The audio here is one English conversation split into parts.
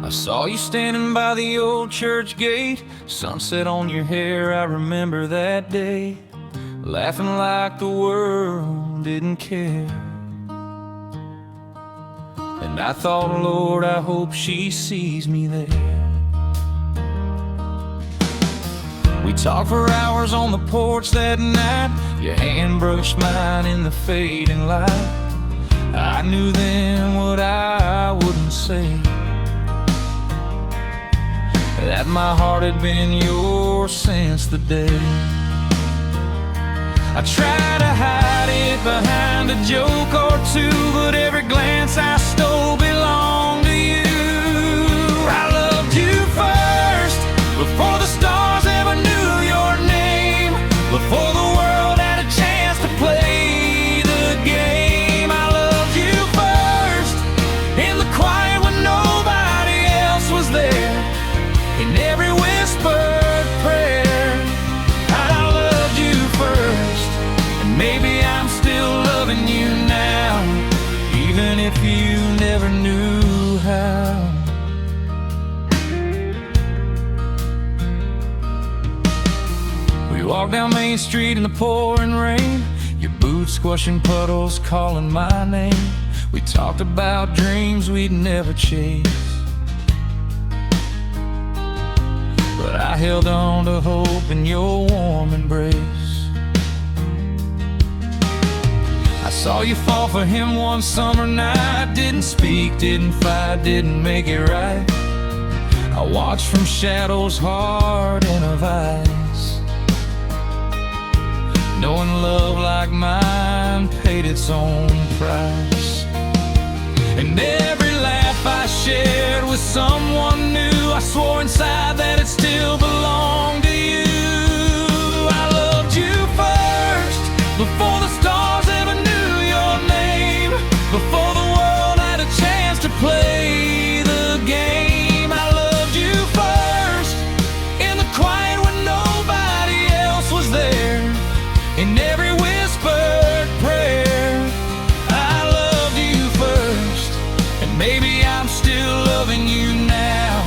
I saw you standing by the old church gate, sunset on your hair, I remember that day, laughing like the world didn't care. And I thought, Lord, I hope she sees me there. We talked for hours on the porch that night, your hand brushed mine in the fading light. I knew then what I wouldn't say, that my heart had been yours since the day. I tried to hide it behind a joke or two, but every glance I stole belonged to you. I loved you first, before the stars ever knew your name, before the world had a chance to play the game. I loved you first, in the quiet when nobody else was there, in every whispered prayer. I loved you first, and maybe I'm still loving you now, even if you never knew how. We walked down Main Street in the pouring rain, your boots squashing puddles calling my name. We talked about dreams we'd never chase, but I held on to hope in your warm embrace. I saw you fall for him one summer night, didn't speak, didn't fight, didn't make it right. I watched from shadows hard and of ice, knowing love like mine paid its own price. And every laugh I shared with someone new, I swore inside that it still belonged to you. I loved you first, before the stars ever knew your name, before the world had a chance to play the game. I loved you first, in the quiet when nobody else was there, in every whispered prayer. I loved you first, and maybe I'm still loving you now,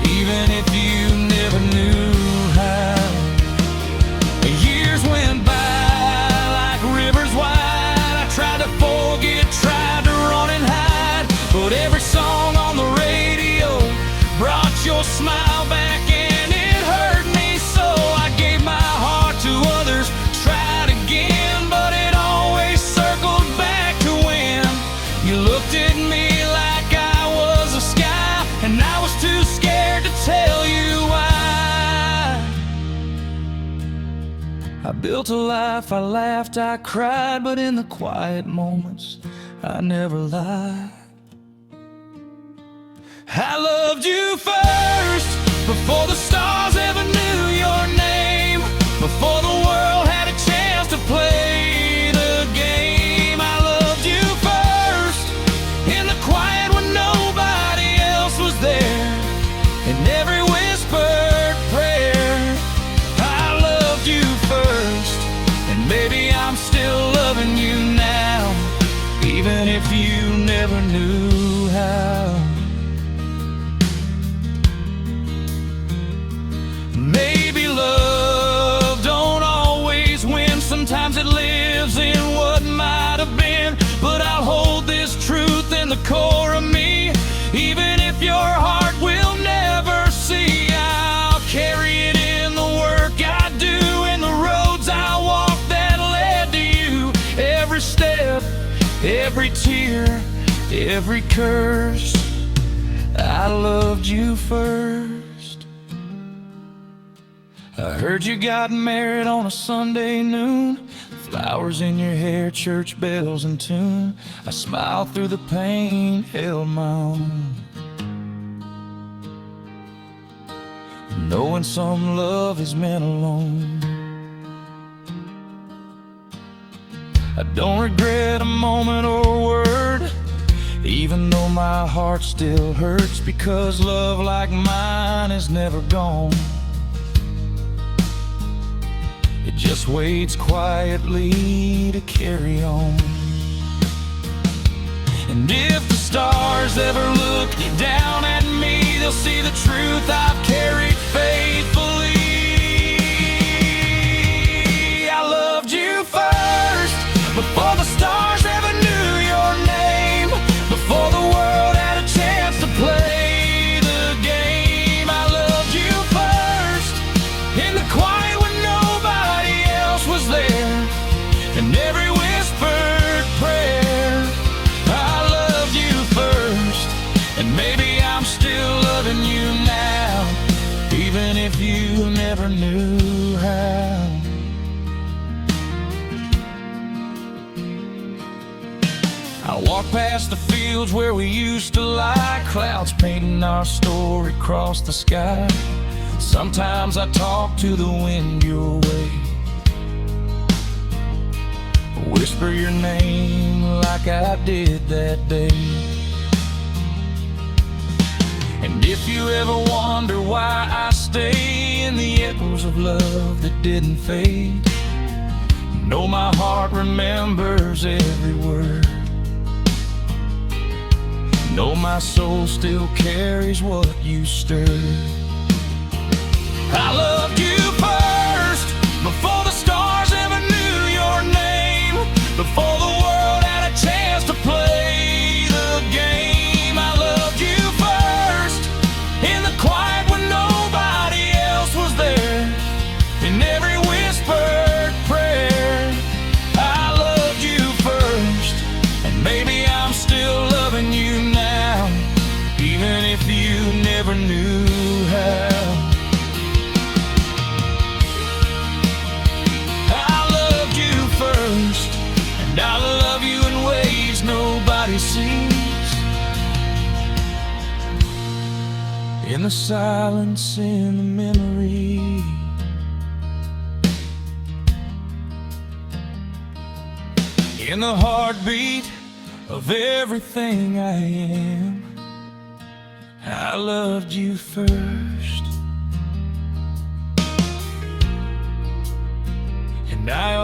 even if you never knew how. Years went by like rivers wide, I tried to forget, tried to run and hide, but every song on the radio brought your smile back and it hurt me so. I gave my heart to others, tried again, but it always circled back to when you looked at me like I was a sky, and I was too scared to tell you why. I built a life, I laughed, I cried, but in the quiet moments I never lied. I loved you first, before the stars ever knew your name, before the world had a chance to play the game. I loved you first, in the quiet when nobody else was there, in every whispered prayer. I loved you first, and maybe I'm still loving you now, even if you never knew how. Maybe love don't always win, sometimes it lives in what might have been, but I'll hold this truth in the core of me, even if your heart will never see. I'll carry it in the work I do, in the roads I walk that led to you, every step, every tear, every curse. I loved you first. I heard you got married on a Sunday noon, flowers in your hair, church bells in tune. I smiled through the pain, held my own, knowing some love is meant alone. I don't regret a moment or a word, even though my heart still hurts, because love like mine is never gone. It just waits quietly to carry on. And if the stars ever look down at me, they'll see the truth I've carried faithfully. I loved you first, before the stars ever knew your name, before the world had a chance to play the game. I loved you first, in the quiet when nobody else was there, and every whispered prayer. I loved you first, and maybe I'm still loving you now, even if you never knew how. I walk past the fields where we used to lie, clouds painting our story across the sky. Sometimes I talk to the wind your way, whisper your name like I did that day. And if you ever wonder why I stay in the echoes of love that didn't fade, know my heart remembers every word. Know my soul still carries what you stirred. I loved you first, before the stars ever knew your name, before the world had a chance to play the game. I loved you first, in the quiet when nobody else was there, in every whispered prayer. I loved you first, and maybe I'm still loving you now, even if you never knew how. I loved you first, and I love you in ways nobody sees. In the silence, in the memory, in the heartbeat of everything I am. I loved you first, and I